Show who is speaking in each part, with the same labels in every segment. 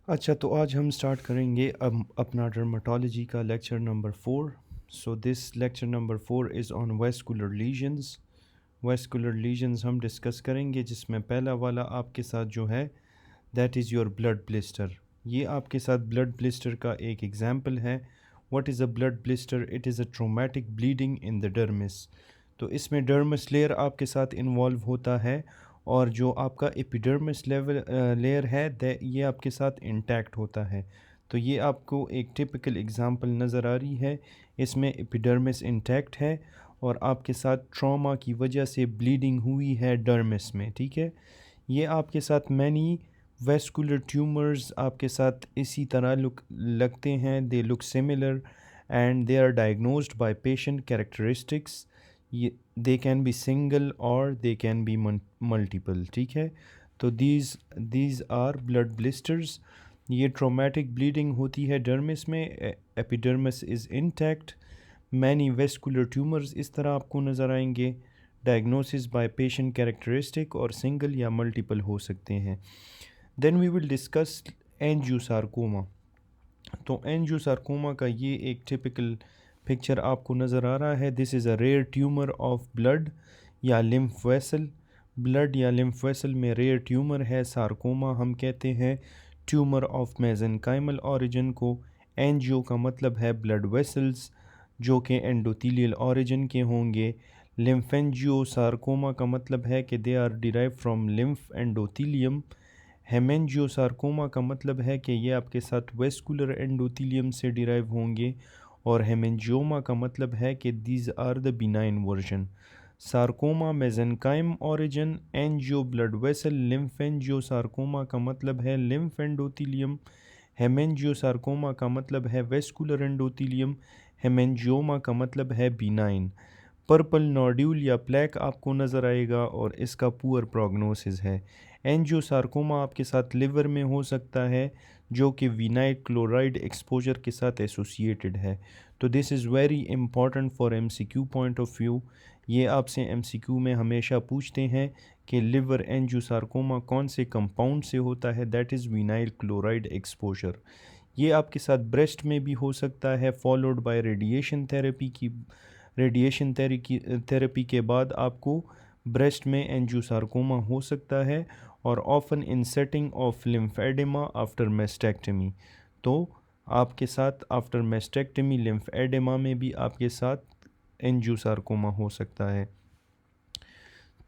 Speaker 1: अच्छा, तो आज हम स्टार्ट करेंगे अपना डर्मेटोलॉजी का lecture number 4। So this lecture number 4 is on vascular lesions. Vascular lesions हम डिस्कस करेंगे, जिसमें पहला वाला आपके साथ जो है that is your blood blister. ये आपके साथ ब्लड ब्लिस्टर का एक एग्जांपल है। What is a blood blister? It is a traumatic bleeding in the dermis. तो इसमें डर्मिस लेयर आपके साथ इन्वॉल्व होता है, और जो आपका एपिडर्मिस लेयर है ये आपके साथ इंटैक्ट होता है। तो ये आपको एक टिपिकल एग्जांपल नज़र आ रही है। इसमें एपिडर्मिस इंटैक्ट है और आपके साथ ट्रॉमा की वजह से ब्लीडिंग हुई है डर्मिस में, ठीक है। ये आपके साथ मैनी वेस्कुलर ट्यूमर्स आपके साथ इसी तरह लगते हैं। They look similar and they are diagnosed by patient characteristics. ये दे कैन बी सिंगल और दे कैन बी मल्टीपल, ठीक है। तो दीज आर ब्लड ब्लिस्टर्स। ये ट्रोमेटिक ब्लीडिंग होती है डर्मिस में, epidermis is intact. Many vascular tumours इस तरह आपको नज़र आएंगे। डायग्नोसिस बाय पेशेंट कैरेक्टरिस्टिक और सिंगल या मल्टीपल हो सकते हैं। Then we will discuss angiosarcoma. तो एंजियोसार्कोमा का ये एक टिपिकल पिक्चर आपको नज़र आ रहा है। This is a rare tumour of blood या लिम्फ वेसल। ब्लड या लिम्फ वेसल में रेयर ट्यूमर है, सार्कोमा हम कहते हैं। ट्यूमर ऑफ मेसेनकाइमल ओरिजिन को। एंजियो का मतलब है ब्लड वेसल्स जो कि एंडोथीलियल ओरिजिन के होंगे। लिम्फेंजियोसार्कोमा का मतलब है कि they are derive from lymph endothelium. Hemangiosarcoma का मतलब है कि ये आपके साथ वेस्कुलर एंडोथीलियम से डिराइव होंगे। और हेमेंजियोमा का मतलब है कि these are the benign version. Sarcoma mesenchyme origin, angio blood vessel, lymphangiosarcoma का मतलब है लिम्फ एंडोथीलियम। हेमेंजियोसार्कोमा का मतलब है वेस्कुलर एंडोथीलियम। हेमेंजियोमा का मतलब है बिनाइन। पर्पल नोड्यूल या प्लैक आपको नज़र आएगा और इसका पुअर प्रोग्नोसिस है। एंजियोसार्कोमा आपके साथ लिवर में हो सकता है, जो कि विनाइल क्लोराइड एक्सपोजर के साथ एसोसिएटेड है। तो this is very important for MCQ point of view. ये आपसे एमसीक्यू में हमेशा पूछते हैं कि लिवर एंजियोसार्कोमा कौन से कंपाउंड से होता है, that is vinyl chloride exposure. ये आपके साथ ब्रेस्ट में भी हो सकता है, फॉलोड बाय रेडिएशन थेरेपी के बाद आपको ब्रेस्ट में एंजियोसार्कोमा हो सकता है, और often in setting of lymphoedema after mastectomy. तो आपके साथ आफ्टर मेस्टेक्टमी लिम्फेडेमा में भी आपके साथ एंजियोसार्कोमा हो सकता है।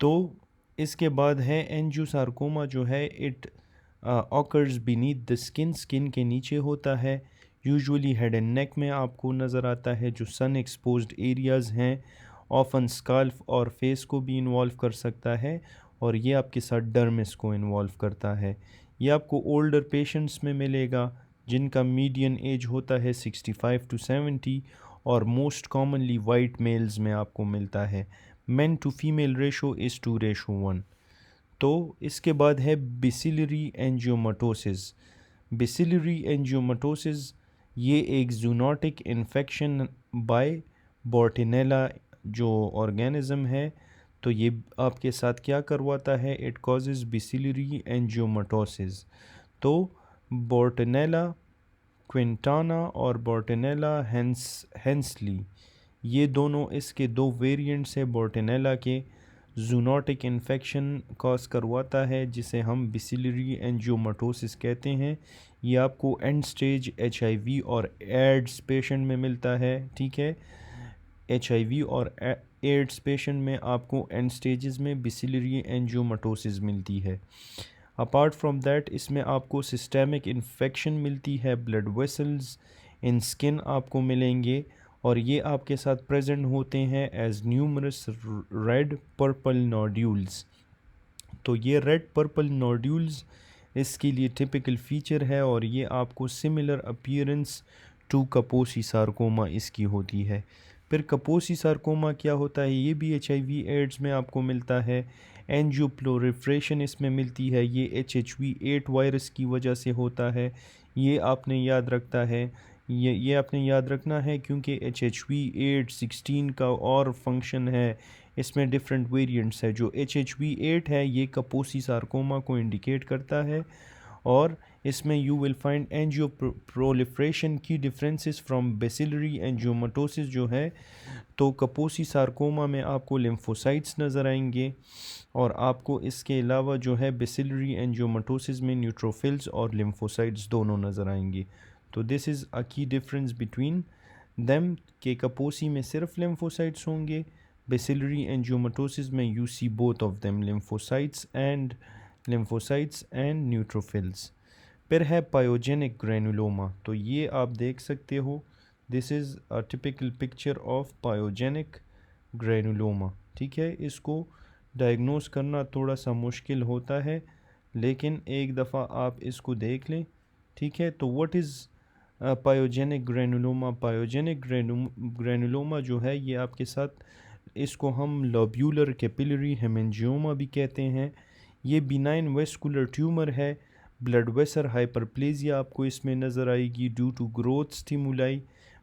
Speaker 1: तो इसके बाद है एंजियोसार्कोमा जो है it occurs beneath the skin, skin के नीचे होता है। यूजुअली हेड एंड नेक में आपको नज़र आता है, जो सन एक्सपोज्ड एरियाज़ हैं। ऑफन स्काल्फ और फेस को भी इन्वॉल्व कर सकता है, और ये आपके साथ डर्मिस को इन्वॉल्व करता है। ये आपको ओल्डर पेशेंट्स में मिलेगा जिनका मीडियन एज होता है 65 टू 70, और मोस्ट कॉमनली वाइट मेल्स में आपको मिलता है। Male to female ratio is 2:1। तो इसके बाद है बिसिलरी एंजियोमाटोसिस। बिसिलरी एंजियोमाटोसिस ये एक जूनोटिक इन्फेक्शन बाय बोर्टिनेला जो ऑर्गेनिज्म है। तो ये आपके साथ क्या करवाता है, इट कॉजेज बिसिलरी एंजियोमाटोसिस। तो बोर्टिनेला क्विंटाना और बोर्टिनेला हेंसली, ये दोनों इसके दो वेरिएंट्स है बोर्टिनेला के। जूनोटिक इन्फेक्शन कॉज करवाता है जिसे हम बिसिलरी एंजियोमाटोसिस कहते हैं। ये आपको एंड स्टेज एचआईवी और एड्स पेशेंट में मिलता है, ठीक है। एचआईवी और एड्स पेशेंट में आपको एंड स्टेजेस में बिसिलरी एंजियोमाटोसिस मिलती है। अपार्ट फ्रॉम दैट इसमें आपको सिस्टेमिक इन्फेक्शन मिलती है, ब्लड वेसल्स इन स्किन आपको मिलेंगे, और ये आपके साथ प्रेजेंट होते हैं as numerous red purple nodules. तो ये रेड पर्पल नोड्यूल्स इसके लिए टिपिकल फीचर है, और ये आपको सिमिलर अपीयरेंस टू कपोसी सार्कोमा इसकी होती है। फिर कपोसी सार्कोमा क्या होता है, ये भी एचआईवी एड्स में आपको मिलता है। एंजियोप्लोरिफ्रेशन इसमें मिलती है, ये HHV8 वायरस की वजह से होता है। ये आपने याद रखता है, ये आपने याद रखना है, क्योंकि HHV8-16 का और फंक्शन है। इसमें डिफरेंट वेरिएंट्स है। जो HHV8 है ये कपोसी सार्कोमा को इंडिकेट करता है, और इसमें you will find angio proliferation की डिफरेंसेस फ्रॉम बेसिलरी एंजियोमाटोसिस जो है, तो कपोसी सार्कोमा में आपको लिम्फोसाइट्स नज़र आएंगे और आपको इसके अलावा जो है बेसिलरी एंजियोमाटोसिस में न्यूट्रोफिल्स और लिम्फोसाइट्स दोनों नज़र आएंगे। तो दिस इज़ अ की डिफरेंस बिटवीन देम के कपोसी में सिर्फ लिम्फोसाइट्स होंगे, बेसिलरी एंजियोमाटोसिस में you see both of them lymphocytes and neutrophils. फिर है पायोजेनिक ग्रैनुलोमा, तो ये आप देख सकते हो, this is a typical picture of pyogenic granuloma. ठीक है, इसको डायग्नोस करना थोड़ा सा मुश्किल होता है, लेकिन एक दफ़ा आप इसको देख लें। ठीक है, तो what is pyogenic granuloma? Pyogenic granuloma जो है ये आपके साथ, इसको हम लोब्यूलर कैपिलरी हेमेंजियोमा भी कहते हैं। ये बिनाइन वेस्कुलर ट्यूमर है। ब्लड वेसल हाइपरप्लेजिया आपको इसमें नज़र आएगी due to growth stimuli.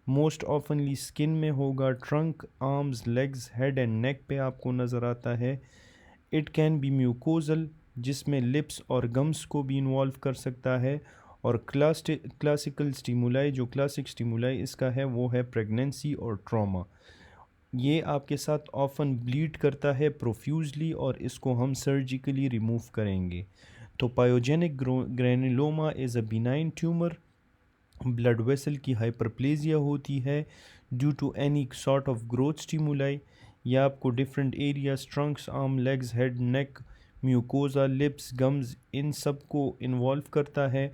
Speaker 1: Most oftenly skin में होगा, trunk, arms, legs, head and neck पे आपको नज़र आता है। इट कैन बी म्यूकोजल, जिसमें लिप्स और गम्स को भी इन्वॉल्व कर सकता है। और क्लासिकल स्टिमुलाई, जो क्लासिक स्टिमुलाई इसका है वो है प्रेगनेंसी और ट्रॉमा। ये आपके साथ ऑफन ब्लीड करता है प्रोफ्यूजली और इसको हम सर्जिकली रिमूव करेंगे। तो pyogenic granuloma is a benign tumor, blood vessel की हाइपरप्लेजिया होती है due to any sort of growth stimuli. या आपको different areas, trunks, arm, legs, head, neck, mucosa, lips, gums, इन सब को इन्वॉल्व करता है।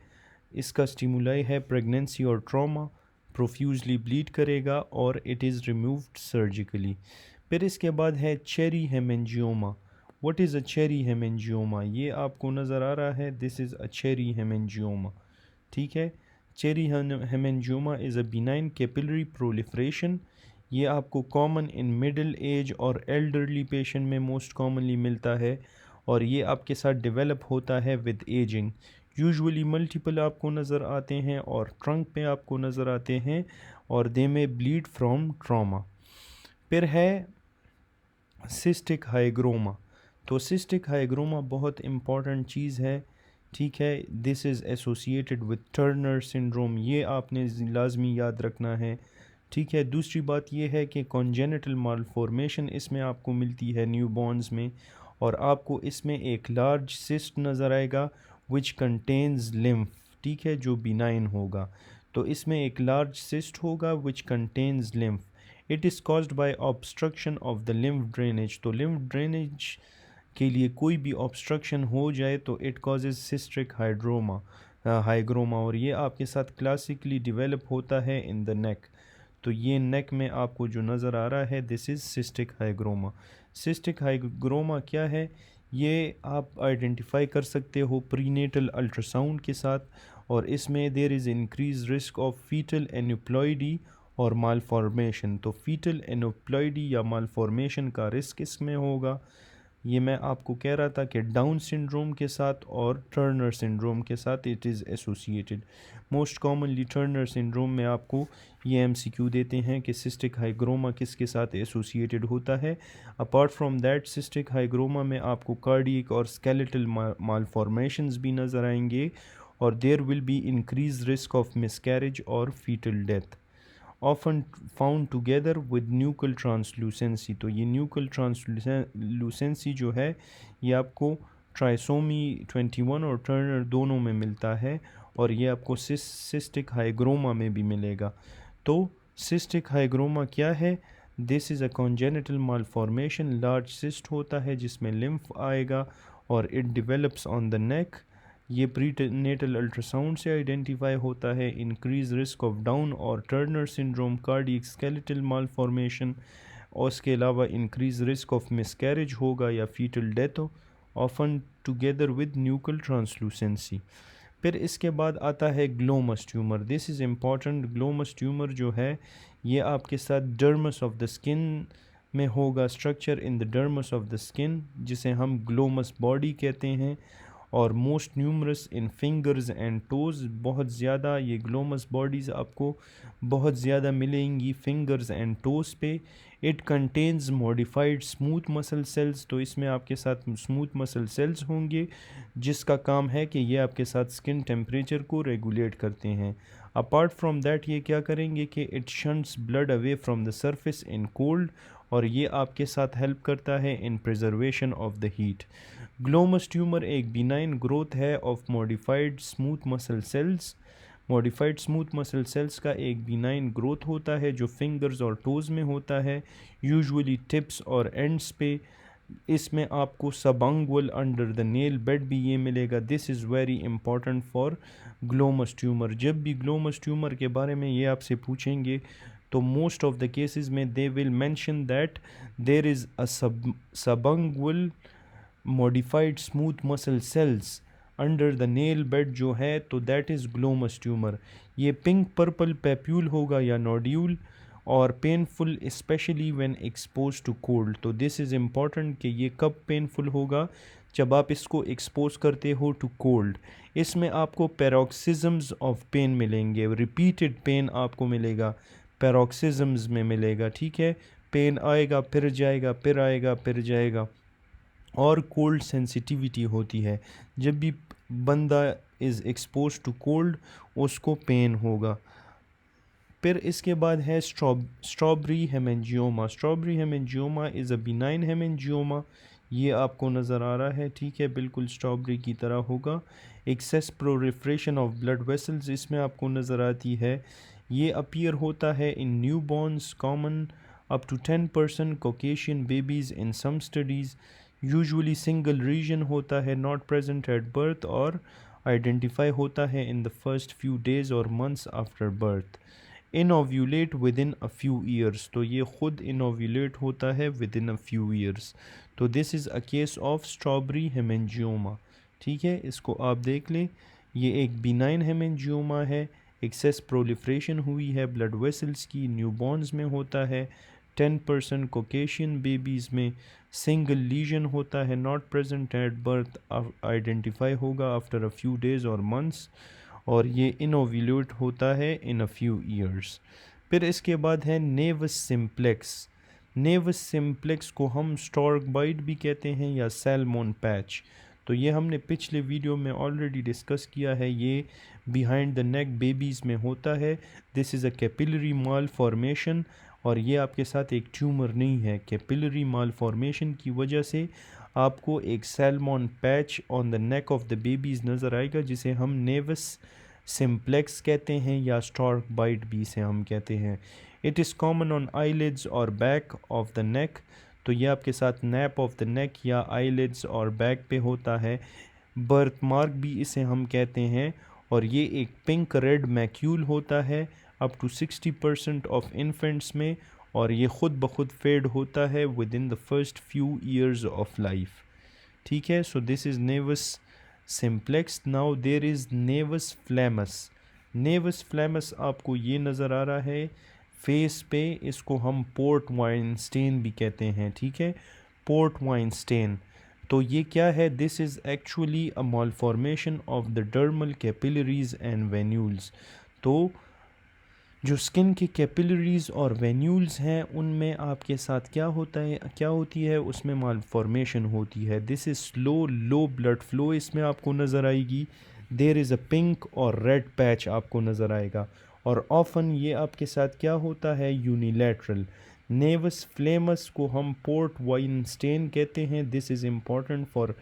Speaker 1: इसका स्टिमुलाई है प्रेगनेंसी और ट्रॉमा, प्रोफ्यूजली ब्लीड करेगा और इट इज़ रिमूव्ड सर्जिकली। फिर इसके बाद है cherry hemangioma. What is a cherry hemangioma? ये आपको नज़र आ रहा है, this is a cherry hemangioma. ठीक है, cherry hemangioma is a benign capillary proliferation. ये आपको कॉमन इन मिडिल एज और एल्डरली पेशेंट में मोस्ट कॉमनली मिलता है और ये आपके साथ डेवलप होता है विद एजिंग। यूजुअली मल्टीपल आपको नज़र आते हैं और ट्रंक पे आपको नज़र आते हैं और दे में ब्लीड फ्रॉम ट्रॉमा। फिर है सिस्टिक हाइग्रोमा। तो सिस्टिक हाइग्रोमा बहुत इम्पॉर्टेंट चीज़ है। ठीक है, this is associated with Turner syndrome, ये आपने लाजमी याद रखना है। ठीक है, दूसरी बात ये है कि कॉन्जेनिटल मालफॉर्मेशन इसमें आपको मिलती है न्यूबॉर्न्स में और आपको इसमें एक लार्ज सिस्ट नज़र आएगा विच कंटेन्स लिम्फ। ठीक है, जो बिनाइन होगा, तो इसमें एक लार्ज सिस्ट होगा which contains lymph. It is caused by obstruction of the lymph drainage. तो लिम्फ ड्रेनेज के लिए कोई भी ऑब्स्ट्रक्शन हो जाए तो इट कॉजेज सिस्टिक हाइग्रोमा और ये आपके साथ क्लासिकली डेवलप होता है इन द नेक। तो ये नेक में आपको जो नज़र आ रहा है, this is cystic hygroma. Cystic hygroma क्या है, ये आप आइडेंटिफाई कर सकते हो प्रीनेटल अल्ट्रासाउंड के साथ और इसमें there is increase risk of fetal aneuploidy और मालफॉर्मेशन। तो फीटल एन्यूप्लॉइडी या मालफॉर्मेशन का रिस्क इसमें होगा। ये मैं आपको कह रहा था कि डाउन सिंड्रोम के साथ और टर्नर सिंड्रोम के साथ it is associated. Most commonly Turner syndrome में आपको ये एमसीक्यू देते हैं कि सिस्टिक हाइग्रोमा किसके साथ एसोसिएटेड होता है। Apart from that cystic hygroma में आपको कार्डियक और स्केलेटल मालफॉर्मेशंस भी नज़र आएंगे और there will be increase risk of miscarriage और fetal death often found together with nuchal translucency. तो ये न्यूकल ट्रांसलूसेंसी जो है ये आपको ट्राइसोमी 21 और टर्नर दोनों में मिलता है और ये आपको सिस्टिक हाइग्रोमा में भी मिलेगा। तो सिस्टिक हाइग्रोमा क्या है? This is a congenital malformation, large cyst होता है जिसमें लिम्फ आएगा और इट डिवेलप्स ऑन द नेक। ये प्रीनेटल अल्ट्रासाउंड से आइडेंटिफाई होता है। इंक्रीज रिस्क ऑफ डाउन और Turner syndrome, cardiac skeletal malformation और इसके अलावा इंक्रीज रिस्क ऑफ मिसकैरेज होगा या फीटल डेथ हो, often together with nuchal translucency. फिर इसके बाद आता है Glomus tumour. This is important. Glomus tumour जो है ये आपके साथ डर्मस ऑफ द स्किन में होगा, structure in the dermis of the skin जिसे हम ग्लोमस बॉडी कहते हैं और most numerous in fingers and toes, बहुत ज़्यादा ये ग्लोमस बॉडीज़ आपको बहुत ज़्यादा मिलेंगी फिंगर्स एंड टोज़ पे। It contains modified smooth muscle sales, तो इसमें आपके साथ स्मूथ मसल सेल्स होंगे जिसका काम है कि ये आपके साथ स्किन टेम्परेचर को रेगुलेट करते हैं। अपार्ट फ्रॉम दैट ये क्या करेंगे कि it shunts blood away from the surface in cold, और ये आपके साथ हेल्प करता है in preservation of the heat. Glomus tumor एक बिनाइन ग्रोथ है of modified smooth muscle cells. Modified smooth muscle cells का एक बिनाइन ग्रोथ होता है जो फिंगर्स और टोज़ में होता है, यूजुअली टिप्स और एंड्स पे। इसमें आपको subungual under the nail bed भी ये मिलेगा। This is very important for Glomus tumour. जब भी ग्लोमस ट्यूमर के बारे में ये आपसे पूछेंगे तो मोस्ट ऑफ द केसेस में they will mention that there is a subungual modified smooth muscle cells under the nail bed जो है, तो दैट इज़ ग्लोमस ट्यूमर। ये पिंक पर्पल पैप्यूल होगा या नोड्यूल, और painful specially when expose to cold. तो this is important कि ये कब पेनफुल होगा, जब आप इसको एक्सपोज करते हो टू कोल्ड। इसमें आपको पैरोक्सिज्म्स ऑफ पेन मिलेंगे, रिपीटेड पेन आपको मिलेगा, पैरोक्सिज्म्स में मिलेगा, ठीक है। पेन आएगा फिर जाएगा, फिर आएगा फिर जाएगा। और कोल्ड सेंसिटिविटी होती है, जब भी बंदा इज़ एक्सपोज टू कोल्ड उसको पेन होगा। फिर इसके बाद है strawberry hemangioma. Strawberry hemangioma is a benign hemangioma, ये आपको नज़र आ रहा है, ठीक है, बिल्कुल स्ट्रॉबेरी की तरह होगा। Excess proliferation of blood vessels इसमें आपको नज़र आती है। ये अपीयर होता है in newborns, common up to 10% Caucasian babies in some studies. Usually single region होता है, नॉट प्रेजेंट एट बर्थ, और आइडेंटिफाई होता है in the first few days और months after birth. Involute within a few years, तो ये खुद involute होता है within a few years. तो this is a case of strawberry hemangioma, ठीक है, इसको आप देख लें। ये एक बिनाइन हेमेंजियोमा है, एक्सेस प्रोलिफरेशन हुई है ब्लड वेसल्स की, न्यूबॉर्न्स में होता है, 10% कोकेशियन बेबीज़ में, सिंगल लीजन होता है, not present at birth, identify होगा आफ्टर अ फ्यू डेज और मंथ्स, और ये इनोव्यूलेट होता है इन अ फ्यू ईयर्स। फिर इसके बाद है नेवस सिम्प्लेक्स। नेवस सिम्प्लेक्स को हम स्टॉर्क बाइट भी कहते हैं या सैल्मोन पैच। तो ये हमने पिछले वीडियो में ऑलरेडी डिस्कस किया है, ये बिहाइंड द नेक बेबीज़ में होता है। This is a capillary mall formation, और ये आपके साथ एक ट्यूमर नहीं है। कैपिलरी माल फॉर्मेशन की वजह से आपको एक salmon patch on the neck of the babies नज़र आएगा, जिसे हम नेवस सिम्प्लेक्स कहते हैं या स्टॉर्क बाइट भी से हम कहते हैं। It is common on eyelids और बैक ऑफ द नेक, तो ये आपके साथ नैप ऑफ द नेक या आईलिड्स और बैक पे होता है। बर्थ मार्क भी इसे हम कहते हैं, और ये एक पिंक रेड मैक्यूल होता है अप टू 60% ऑफ इन्फेंट्स में, और ये ख़ुद ब खुद फेड होता है within the first few years of life, ठीक है। So this is nevus simplex. Now there is nevus flammeus. Nevus flammeus आपको ये नज़र आ रहा है फेस पे, इसको हम पोर्ट वाइन स्टेन भी कहते हैं, ठीक है, पोर्ट वाइन स्टेन। तो ये क्या है, this is actually a malformation of the dermal capillaries and venules. तो जो स्किन की कैपिलरीज और वेन्यूल्स हैं उनमें आपके साथ क्या होता है, क्या होती है, उसमें मालफॉर्मेशन होती है। This is low blood flow इसमें आपको नज़र आएगी। देर इज़ अ पिंक और रेड पैच आपको नज़र आएगा, और ऑफन ये आपके साथ क्या होता है, यूनिलैटरल। नेवस फ्लेमस को हम पोर्ट वाइन स्टेन कहते हैं। This is important for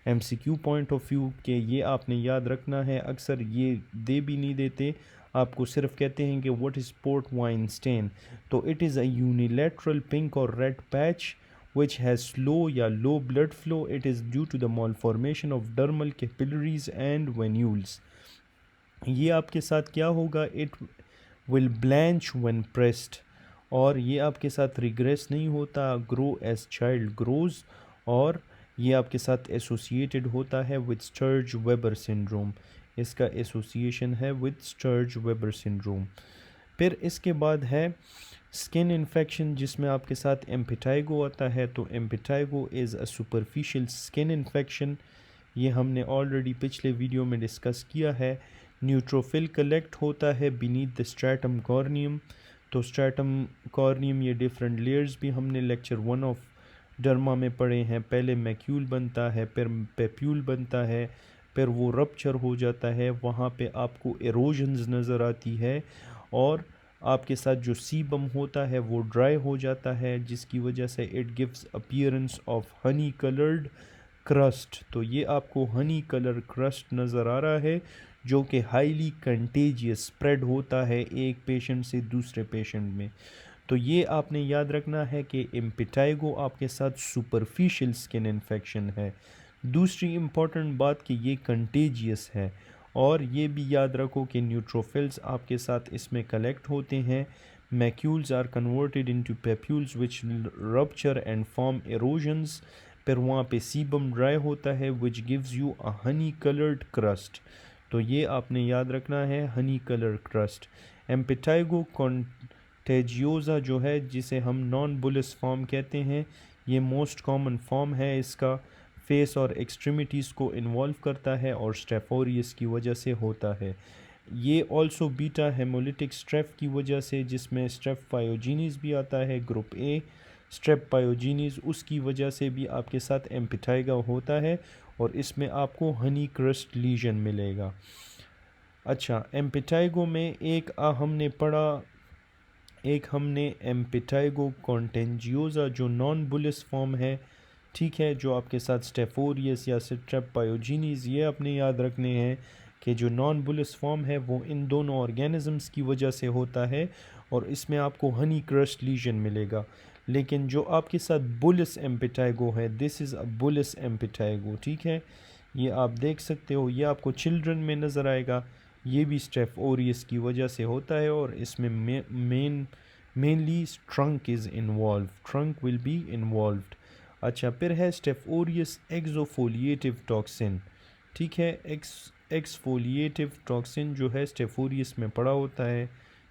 Speaker 1: MCQ point of view के ये आपने याद रखना है। अक्सर ये दे भी नहीं देते, आपको सिर्फ कहते हैं कि what is port wine stain. तो it is a unilateral pink और red patch which has slow या low blood flow. It is due to the malformation of dermal capillaries and venules. ये आपके साथ क्या होगा, it will blanch when pressed, और ये आपके साथ रिग्रेस नहीं होता, grow as child grows, और ये आपके साथ एसोसिएटेड होता है विद स्टर्ज वेबर सिंड्रोम। इसका एसोसिएशन है विद स्टर्ज वेबर सिंड्रोम। फिर इसके बाद है स्किन इन्फेक्शन, जिसमें आपके साथ एम्पिटाइगो आता है। तो impetigo is a superficial skin infection. ये हमने ऑलरेडी पिछले वीडियो में डिस्कस किया है। न्यूट्रोफिल कलेक्ट होता है बीनीथ द स्ट्रैटम कॉर्नियम। तो स्ट्रैटम कॉर्नियम ये डिफरेंट लेयर्स भी हमने लेक्चर 1 ऑफ डर्मा में पढ़े हैं। पहले मैक्यूल बनता है, फिर पेप्यूल बनता है, फिर वो रप्चर हो जाता है, वहाँ पे आपको एरोजन्स नज़र आती है और आपके साथ जो सीबम होता है वो ड्राई हो जाता है, जिसकी वजह से it gives appearance of honey coloured crust. तो ये आपको हनी कलर क्रस्ट नज़र आ रहा है जो कि हाईली कंटेजियस स्प्रेड होता है एक पेशेंट से दूसरे पेशेंट में। तो ये आपने याद रखना है कि इम्पिटाइगो आपके साथ सुपरफिशियल स्किन इन्फेक्शन है। दूसरी इम्पॉर्टेंट बात कि ये कंटेजियस है, और ये भी याद रखो कि न्यूट्रोफिल्स आपके साथ इसमें कलेक्ट होते हैं। Macules are converted into papules which rupture and form erosions. फिर वहाँ पे सीबम ड्राई होता है which gives you a honey coloured crust. तो ये आपने याद रखना है, honey colour crust. Impetigo contagiosa जो है, जिसे हम नॉन बुलिस फॉर्म कहते हैं, ये मोस्ट कॉमन फॉर्म है इसका। फेस और एक्सट्रीमिटीज़ को इन्वॉल्व करता है और स्टेफोरियस की वजह से होता है। ये ऑल्सो बीटा हेमोलिटिक स्ट्रेफ की वजह से, जिसमें स्ट्रेफ पायोजीनीस भी आता है, ग्रुप ए स्ट्रेप पायोजीनीस, उसकी वजह से भी आपके साथ एम्पिटाइगा होता है और इसमें आपको हनी क्रस्ट लीजन मिलेगा। अच्छा, एम्पिटाइगो में हमने पढ़ा, एक हमने एम्पिटाइगो कॉन्टेंजियोजा जो नॉन बुलिस फॉर्म है, ठीक है, जो आपके साथ स्टेफोरियस या स्ट्रेप पायोजीनीस, ये अपने याद रखने हैं कि जो नॉन बुलिस फॉर्म है वो इन दोनों ऑर्गेनिजम्स की वजह से होता है और इसमें आपको हनी क्रस्ट लीजन मिलेगा। लेकिन जो आपके साथ बुलिस एम्पिटाइगो है, दिस इज़ अ बुलिस एम्पिटाइगो, ठीक है, ये आप देख सकते हो, ये आपको चिल्ड्रन में नज़र आएगा। ये भी स्टेफ ओरियस की वजह से होता है और इसमें mainly trunk is involve, trunk will be involved. अच्छा, फिर है स्टेफ ओरियस एक्सोफोलिएटिव टॉक्सिन, ठीक है, एक्सफोलिएटिव टॉक्सिन जो है स्टेफोरियस में पड़ा होता है,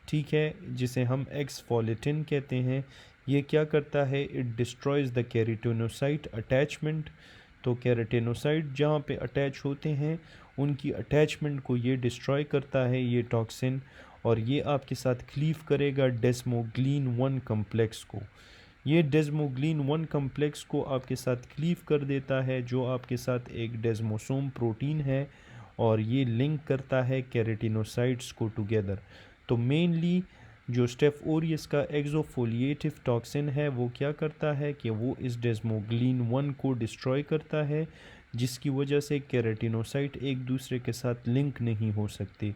Speaker 1: ठीक है, जिसे हम एक्सफोलिटिन कहते हैं। ये क्या करता है, इट डिस्ट्रॉयज़ द केराटिनोसाइट अटैचमेंट। तो केराटिनोसाइट जहाँ पे अटैच होते हैं उनकी अटैचमेंट को ये डिस्ट्रॉय करता है ये टॉक्सिन, और ये आपके साथ क्लीव करेगा डेस्मोग्लिन 1 कम्प्लेक्स को। ये डेस्मोग्लिन 1 कम्प्लेक्स को आपके साथ क्लीव कर देता है, जो आपके साथ एक डेस्मोसोम प्रोटीन है, और ये लिंक करता है केराटिनोसाइट्स को टुगेदर। तो मेनली जो स्टेफ ओरियस का एक्सोफोलिएटिव टॉक्सिन है वो क्या करता है कि वो इस डेस्मोग्लिन 1 को डिस्ट्रॉय करता है, जिसकी वजह से केराटिनोसाइट एक दूसरे के साथ लिंक नहीं हो सकते।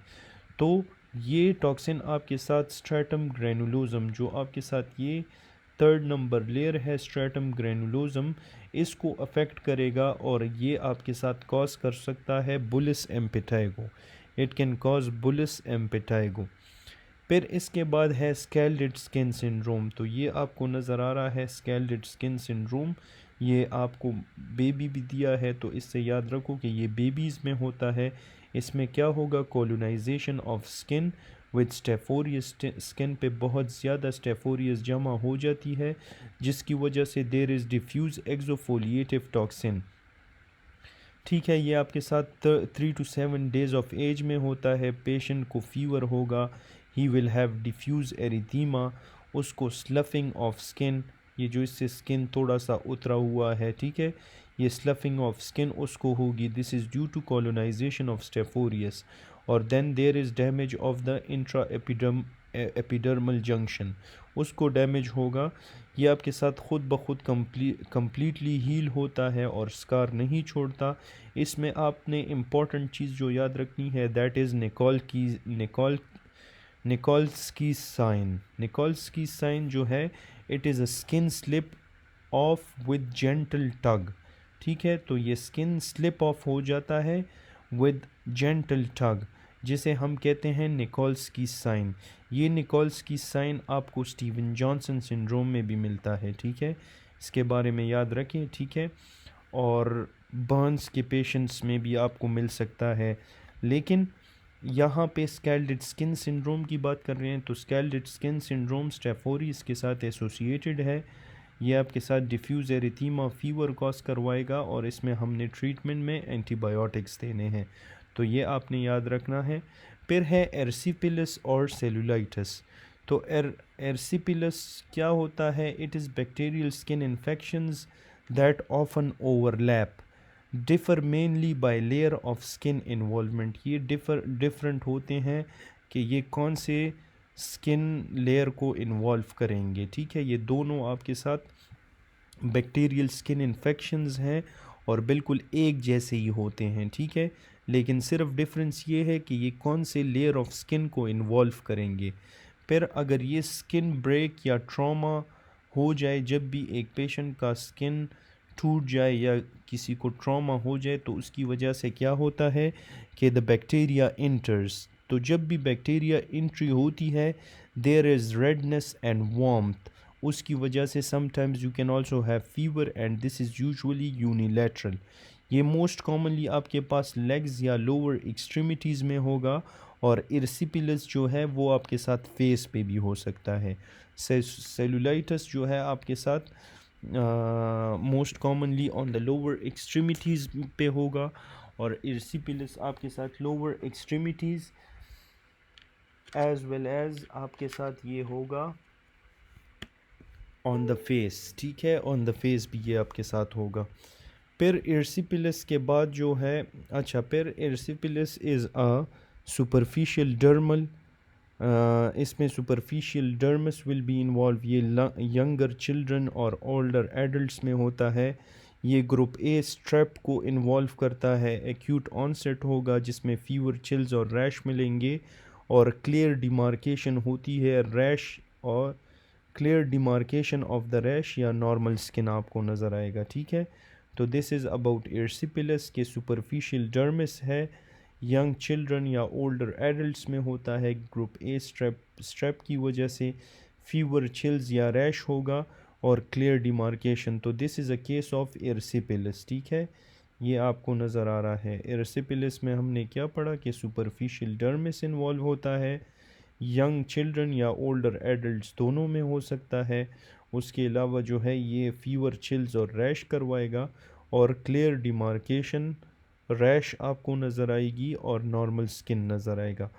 Speaker 1: तो ये टॉक्सिन आपके साथ स्ट्रैटम ग्रैनुलोजम, जो आपके साथ ये 3rd नंबर लेयर है स्ट्रैटम ग्रैनुलोजम, इसको अफेक्ट करेगा और ये आपके साथ कॉज कर सकता है bullous impetigo. It can cause bullous impetigo. फिर इसके बाद है स्कैल्डेड स्किन सिंड्रोम। तो ये आपको नज़र आ रहा है स्कैल्डेड स्किन सिंड्रोम, ये आपको बेबी भी दिया है, तो इससे याद रखो कि ये बेबीज़ में होता है। इसमें क्या होगा, colonisation of skin with staph aureus, skin पे बहुत ज़्यादा स्टेफोरियस जमा हो जाती है, जिसकी वजह से देर इज़ डिफ्यूज़ एक्सोफोलिएटिव टॉक्सिन, ठीक है। ये आपके साथ 3 to 7 डेज़ ऑफ एज में होता है। पेशेंट को फीवर होगा, he will have diffuse erythema, उसको स्लफिंग ऑफ स्किन, ये जो इससे स्किन थोड़ा सा उतरा हुआ है, ठीक है, ये स्लफिंग ऑफ स्किन उसको होगी, this is due to colonisation of staph aureus. और then there is damage of the intra epidermal junction, उसको डैमेज होगा। ये आपके साथ ख़ुद ब खुद कम्प्लीटली हील होता है और स्कार नहीं छोड़ता। इसमें आपने इम्पॉर्टेंट चीज़ जो याद रखनी है, that is Nikolsky sign. Nikolsky sign जो है, it is a skin slip off with gentle tug, ठीक है। तो ये स्किन स्लिप ऑफ हो जाता है विद जेंटल टग, जिसे हम कहते हैं निकोल्स्की साइन। ये निकोल्स्की साइन आपको स्टीवन जॉनसन सिंड्रोम में भी मिलता है, ठीक है, इसके बारे में याद रखें, ठीक है। और बर्न्स के पेशेंट्स में भी आपको मिल सकता है। लेकिन यहाँ पे स्कैल्डेड स्किन सिंड्रोम की बात कर रहे हैं, तो स्कैल्डेड स्किन सिंड्रोम स्टेफोरियस के साथ एसोसिएटेड है। ये आपके साथ डिफ्यूज़ एरिथीमा फीवर कॉज करवाएगा और इसमें हमने ट्रीटमेंट में एंटीबायोटिक्स देने हैं, तो ये आपने याद रखना है। फिर है एरसीपिलस और सेलुलाइटिस। तो एरसीपिलस क्या होता है? It is bacterial skin infections that often overlap, differ mainly by layer of skin involvement. ये डिफरेंट होते हैं कि ये कौन से स्किन लेयर को इन्वॉल्व करेंगे, ठीक है। ये दोनों आपके साथ बैक्टीरियल स्किन इन्फेक्शंस हैं और बिल्कुल एक जैसे ही होते हैं, ठीक है, लेकिन सिर्फ डिफरेंस ये है कि ये कौन से लेयर ऑफ स्किन को इन्वॉल्व करेंगे। फिर अगर ये स्किन ब्रेक या ट्रॉमा हो जाए, जब भी एक पेशेंट का स्किन टूट जाए या किसी को ट्रॉमा हो जाए, तो उसकी वजह से क्या होता है कि द बैक्टीरिया इंटर्स। तो जब भी बैक्टीरिया इंट्री होती है, there is redness and warmth. उसकी वजह से sometimes you can also have fever and this is usually unilateral. ये मोस्ट कॉमनली आपके पास लेग्स या लोअर एक्सट्रीमिटीज़ में होगा, और इरसिपिलस जो है वो आपके साथ फेस पे भी हो सकता है। सेलुलाइटिस जो है आपके साथ most commonly on the lower extremities पे होगा, और इरसिपिलस आपके साथ lower extremities as well as आपके साथ ये होगा ऑन द फेस, ठीक है, ऑन द फेस भी ये आपके साथ होगा। फिर इरसिपिलस के बाद जो है, अच्छा, फिर इरसिपिलस इज़ अ सुपरफिशियल डर्मल। इसमें superficial dermis will be involve. ये यंगर चिल्ड्रन और ओल्डर एडल्ट्स में होता है। ये ग्रुप ए स्ट्रेप को इन्वॉल्व करता है। एक्यूट ऑनसेट होगा जिसमें फीवर, चिल्स और रैश मिलेंगे, और क्लियर डिमार्केशन होती है रैश, और clear demarcation of the rash या नॉर्मल स्किन आपको नज़र आएगा, ठीक है। तो दिस इज़ अबाउट एरसिपिलस के सुपरफिशियल डर्मिस है, यंग चिल्ड्रन या ओल्डर एडल्ट्स में होता है। ग्रुप ए स्ट्रेप की वजह से फीवर, चिल्स या रैश होगा, और क्लियर डिमार्केशन। तो this is a case of erysipelas, ठीक है, ये आपको नज़र आ रहा है। एरसिपिलस में हमने क्या पढ़ा कि सुपरफिशियल डर्मिस इन्वॉल्व होता है, यंग चिल्ड्रन या ओल्डर एडल्ट्स दोनों में हो सकता है। उसके अलावा जो है ये फीवर, चिल्स और रैश करवाएगा, और क्लियर डिमार्केशन, रैश आपको नज़र आएगी और नॉर्मल स्किन नज़र आएगा।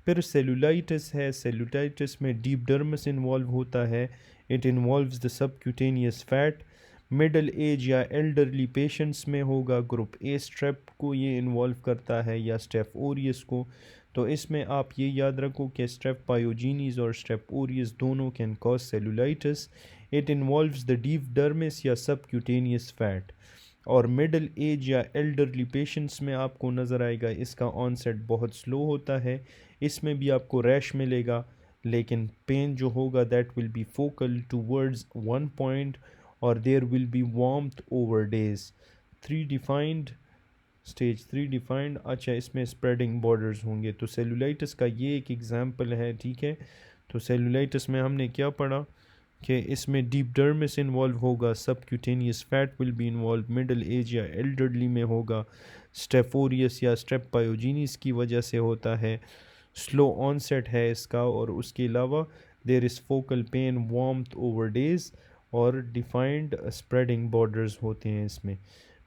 Speaker 1: फिर सेलुलाइटिस है। सेलुलाइटिस में डीप डर्मिस इन्वॉल्व होता है। It involves the subcutaneous fat. Middle age या एल्डरली पेशेंट्स में होगा। ग्रुप ए स्ट्रेप को ये इन्वॉल्व करता है या स्टेफ ओरियस को। तो इसमें आप ये याद रखो कि स्ट्रेप पायोजीनीज और स्ट्रेप ओरियस दोनों can cause cellulitis. It involves the deep dermis या सबक्यूटेनियस फैट। और मिडल एज या एल्डरली पेशेंट्स में आपको नज़र आएगा इसका ऑनसेट बहुत स्लो होता है। इसमें भी आपको रैश मिलेगा, लेकिन पेन जो होगा that will be focal towards one point, और there will be warmth over days. Stage 3 defined. अच्छा, इसमें स्प्रेडिंग बॉर्डर्स होंगे। तो सेलुलाइटिस का ये एक एग्जांपल है, ठीक है। तो सेलुलाइटिस में हमने क्या पढ़ा कि इसमें डीप डर्मिस इन्वॉल्व होगा, subcutaneous fat will be involve, middle age या एल्डरली में होगा, स्टेफोरियस या स्टेप पायोजीनीस की वजह से होता है, स्लो ऑनसेट है इसका, और उसके अलावा there is focal pain, warmth over days, और डिफाइंड स्प्रेडिंग बॉर्डर्स होते हैं इसमें।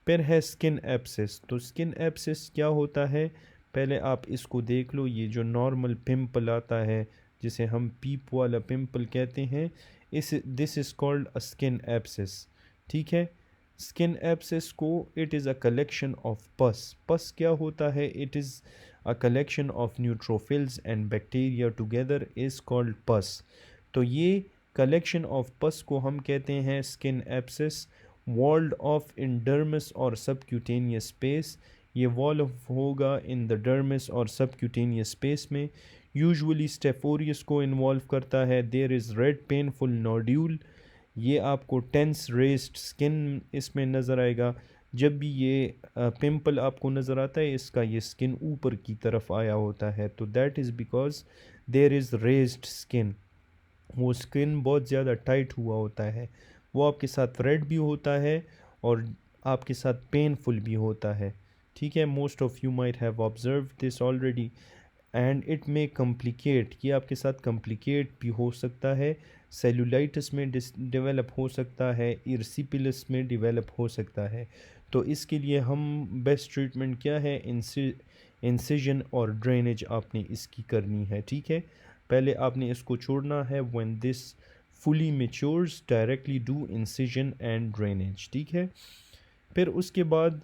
Speaker 1: फिर है स्किन एब्सिस। तो स्किन एब्सिस क्या होता है, पहले आप इसको देख लो। ये जो नॉर्मल पिंपल आता है जिसे हम पीप वाला पिंपल कहते हैं, इस this is called a skin abscess, ठीक है। स्किन एब्सिस को, it is a collection of पस। पस क्या होता है? It is a collection of neutrophils and bacteria together is called पस। तो ये कलेक्शन ऑफ पस को हम कहते हैं skin abscess. Walled off in dermis और सबक्यूटेनियस स्पेस। ये वॉल होगा इन द डर्मिस और सबक्यूटेनियस स्पेस में। यूजुअली स्टेफोरियस को इन्वॉल्व करता है। There is red painful nodule. ये आपको टेंस रेस्ड स्किन इसमें नज़र आएगा। जब भी ये पिंपल आपको नज़र आता है, इसका ये स्किन ऊपर की तरफ आया होता है, तो that is because there is raised skin. वो स्किन बहुत ज़्यादा टाइट हुआ होता है। वो आपके साथ रेड भी होता है और आपके साथ पेनफुल भी होता है, ठीक है। Most of you might have observe this already. And it में कम्प्लिकेट, ये आपके साथ कम्प्लिकेट भी हो सकता है, सेलुलाइटिस में डेवलप हो सकता है, इरसिपिलिस में डेवलप हो सकता है। तो इसके लिए हम बेस्ट ट्रीटमेंट क्या है, इंसिजन और ड्रेनेज आपने इसकी करनी है, ठीक है। पहले आपने इसको छोड़ना है, when this fully matures directly do incision and drainage, ठीक है। फिर उसके बाद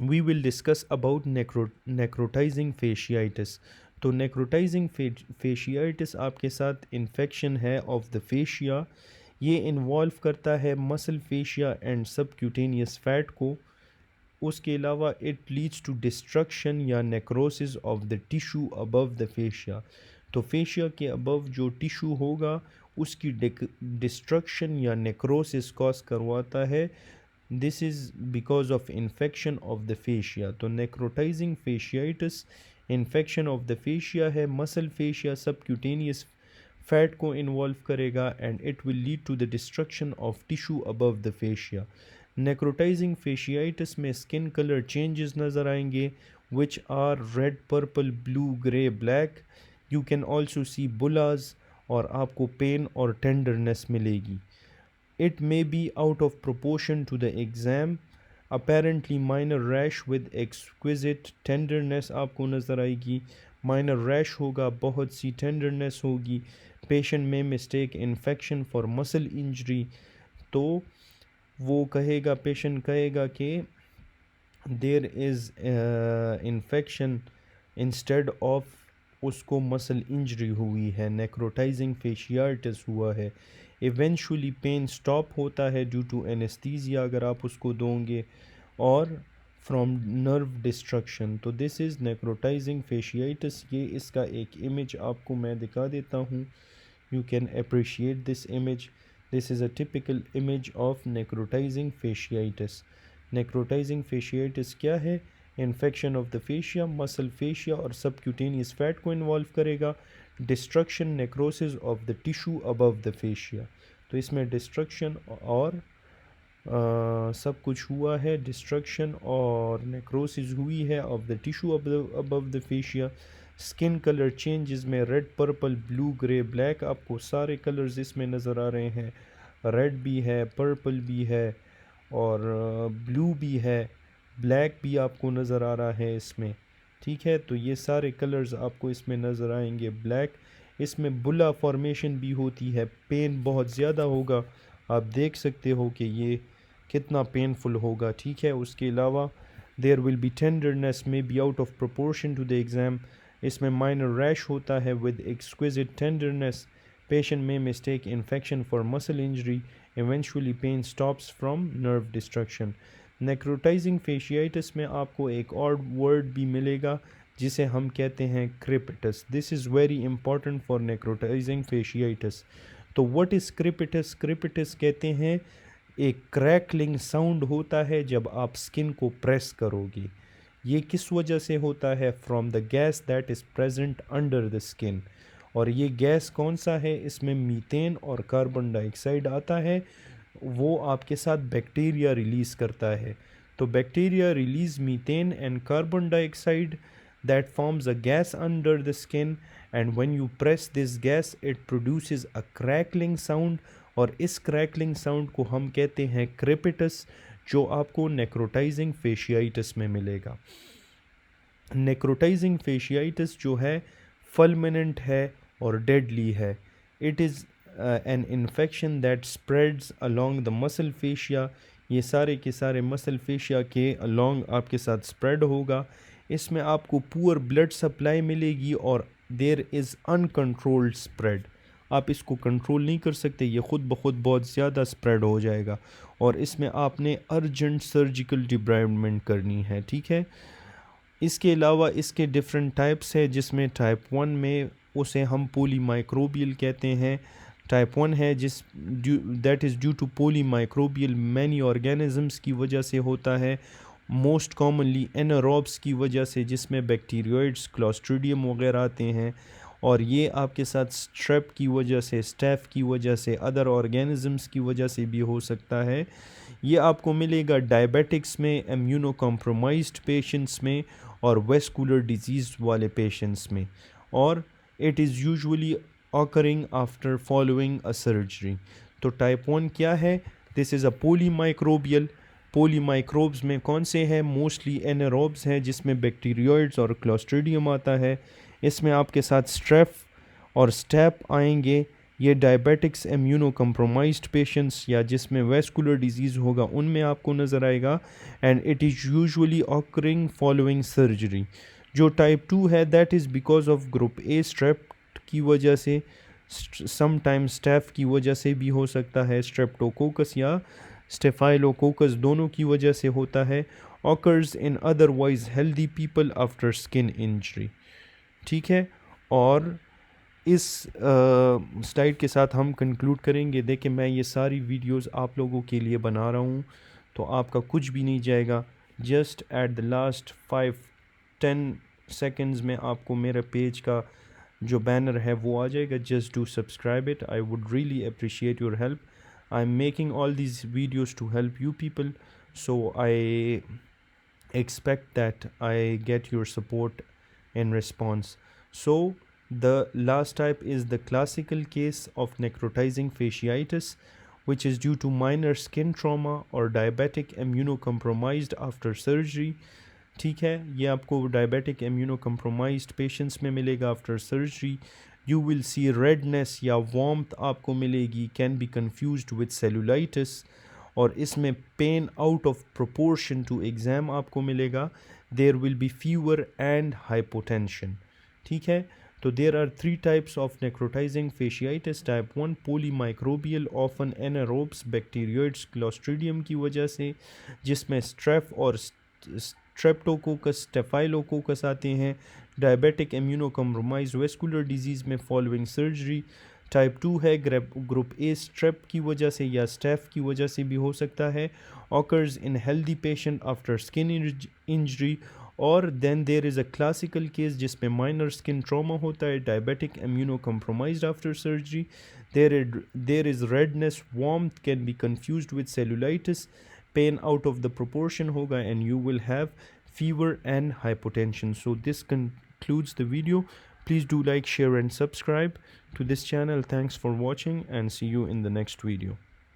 Speaker 1: we will discuss about necrotizing fasciitis। तो necrotizing fasciitis आपके साथ इन्फेक्शन है ऑफ द फेशिया, ये इन्वॉल्व करता है muscle fascia and subcutaneous fat को। उसके अलावा इट लीड्स टू डिस्ट्रक्शन या necrosis of the tissue above the fascia. तो फेशिया के अबव जो टिश्यू होगा उसकी डिस्ट्रक्शन या नेक्रोसिस कॉज करवाता है। This is because of infection of the fascia. तो necrotizing fasciitis infection of the fascia है, मसल फेशिया सबक्यूटेनियस फैट को इन्वॉल्व करेगा and it will lead to the destruction of tissue above the fascia. Necrotizing fasciitis में skin colour changes नज़र आएंगे which are red, purple, blue, grey, black. You can also see bullae और आपको pen और tenderness मिलेगी। It may be out of proportion to the exam, apparently minor rash with exquisite tenderness आपको नज़र आएगी। minor rash होगा, बहुत सी tenderness होगी। patient may mistake infection for muscle injury। तो वो कहेगा, patient कहेगा कि there is infection instead of उसको मसल इंजरी हुई है, नेक्रोटाइजिंग फेशियाइटिस हुआ है। इवेंचुअली पेन स्टॉप होता है ड्यू टू एनेस्थीसिया अगर आप उसको दोगे, और फ्रॉम नर्व डिस्ट्रक्शन। तो दिस इज़ नेक्रोटाइजिंग फेशियाइटिस। ये इसका एक इमेज आपको मैं दिखा देता हूँ, you can appreciate this image. This is a typical image of necrotizing fasciitis. Necrotizing fasciitis क्या है, infection of the fascia, muscle fascia और सबक्यूटेनियस फैट को इन्वॉल्व करेगा। Destruction, necrosis of the tissue above the fascia. तो इसमें destruction और सब कुछ हुआ है, डिस्ट्रक्शन और नेक्रोसिस हुई है of the tissue above the fascia. Skin colour changes में red, purple, blue, grey, black, आपको सारे कलर्स इसमें नज़र आ रहे हैं। रेड भी है, पर्पल भी है और ब्लू भी है, ब्लैक भी आपको नज़र आ रहा है इसमें, ठीक है। तो ये सारे कलर्स आपको इसमें नज़र आएंगे। ब्लैक, इसमें बुला फॉर्मेशन भी होती है, पेन बहुत ज़्यादा होगा, आप देख सकते हो कि ये कितना पेनफुल होगा, ठीक है। उसके अलावा there will be tenderness may be out of proportion to the exam. इसमें माइनर रैश होता है विद एक्सक्विजिट टेंडरनेस। पेशेंट में mistake infection for muscle injury, eventually pain stops from nerve destruction. Necrotizing fasciitis में आपको एक और word भी मिलेगा जिसे हम कहते हैं crepitus. This is very important for necrotizing fasciitis. तो व्हाट इज़ क्रेपिटस? क्रेपिटस कहते हैं एक क्रैकलिंग साउंड होता है जब आप स्किन को प्रेस करोगे। ये किस वजह से होता है? From the gas that is present under the skin. और ये गैस कौन सा है? इसमें मीथेन और कार्बन डाइऑक्साइड आता है, वो आपके साथ बैक्टीरिया रिलीज़ करता है। तो bacteria release methane and carbon dioxide that forms a gas under the skin, and when you press this gas it produces a crackling sound, और इस crackling sound को हम कहते हैं crepitus, जो आपको necrotizing fasciitis में मिलेगा। necrotizing fasciitis जो है fulminant है और deadly है। it is an infection that spreads along the muscle fascia। ये सारे के सारे मसल फेशिया के along आपके साथ स्प्रेड होगा। इसमें आपको पुअर ब्लड सप्लाई मिलेगी और देयर इज़ अनकंट्रोल्ड स्प्रेड। आप इसको कंट्रोल नहीं कर सकते, ये ख़ुद ब खुद बहुत ज़्यादा स्प्रेड हो जाएगा और इसमें आपने अर्जेंट सर्जिकल डिब्राइडमेंट करनी है, ठीक है। इसके अलावा इसके डिफरेंट टाइप्स है, जिसमें टाइप 1 में उसे हम पोलीमाइक्रोबियल कहते हैं। टाइप 1 है जिस that is due to polymicrobial many organisms की वजह से होता है, मोस्ट कॉमनली एनारोब्स की वजह से, जिसमें बैक्टीरियोइड्स, क्लॉस्ट्रीडियम वगैरह आते हैं। और ये आपके साथ स्ट्रेप की वजह से, स्टैफ की वजह से, अदर ऑर्गेनिजम्स की वजह से भी हो सकता है। ये आपको मिलेगा डायबिटिक्स में, इम्यूनो कॉम्प्रोमाइज्ड पेशेंट्स में और वेस्कुलर डिजीज़ वाले पेशेंट्स में, और it is usually occurring after following a surgery. तो टाइप 1 क्या है? दिस इज़ अ पोलीमाइक्रोबियल। पोलीमाइक्रोब्स में कौन से हैं? मोस्टली एनारोब्स हैं, जिसमें बैक्टीरियोइड्स और क्लोस्ट्रीडियम आता है। इसमें आपके साथ स्ट्रेफ और स्टेप आएंगे। ये डायबिटिक्स इम्यूनो कम्प्रोमाइज्ड पेशेंट्स या जिसमें वेस्कुलर डिजीज़ होगा उनमें आपको नज़र आएगा, and it is usually occurring following surgery. जो टाइप 2 है, that is because of group A strep की वजह से, समटाइम्स स्टेफ की वजह से भी हो सकता है, स्ट्रेप्टोकोकस या स्टेफाइलोकोकस दोनों की वजह से होता है। Occurs in otherwise healthy people after skin injury. ठीक है, और इस स्लाइड के साथ हम कंक्लूड करेंगे। देखिए, मैं ये सारी वीडियोस आप लोगों के लिए बना रहा हूँ, तो आपका कुछ भी नहीं जाएगा। Just at the last 5-10 seconds में आपको मेरे पेज का जो बैनर है वो आ जाएगा। Just do subscribe it, I would really appreciate your help. I am making all these videos to help you people, so I expect that I get your support in response. So the last type is the classical case of necrotizing fasciitis, which is due to minor skin trauma or diabetic immunocompromised after surgery. ठीक है, ये आपको diabetic immuno compromised patients में मिलेगा after surgery. You will see redness या warmth आपको मिलेगी, can be confused with cellulitis, और इसमें pain out of proportion to exam आपको मिलेगा। There will be fever and hypotension. ठीक है, तो there are 3 types of necrotizing fasciitis. Type 1 polymicrobial, often anaerobes bacteroides clostridium की वजह से, जिसमें स्ट्रेफ और स्ट्रेप्टोकोकस स्टेफाइलोकोकस आते हैं। Diabetic immuno compromise vascular disease में फॉलोइंग सर्जरी। टाइप 2 है ग्रुप ए स्ट्रेप की वजह से या स्टेफ की वजह से भी हो सकता है। Occurs in healthy patient after skin injury. और then there is a classical case जिसमें माइनर स्किन ट्रॉमा होता है, diabetic immunocompromised after surgery. There is redness, warmth, can be confused with cellulitis, pain out of the proportion hoga, and you will have fever and hypotension. So this concludes the video. Please do like, share and subscribe to this channel. Thanks for watching and see you in the next video.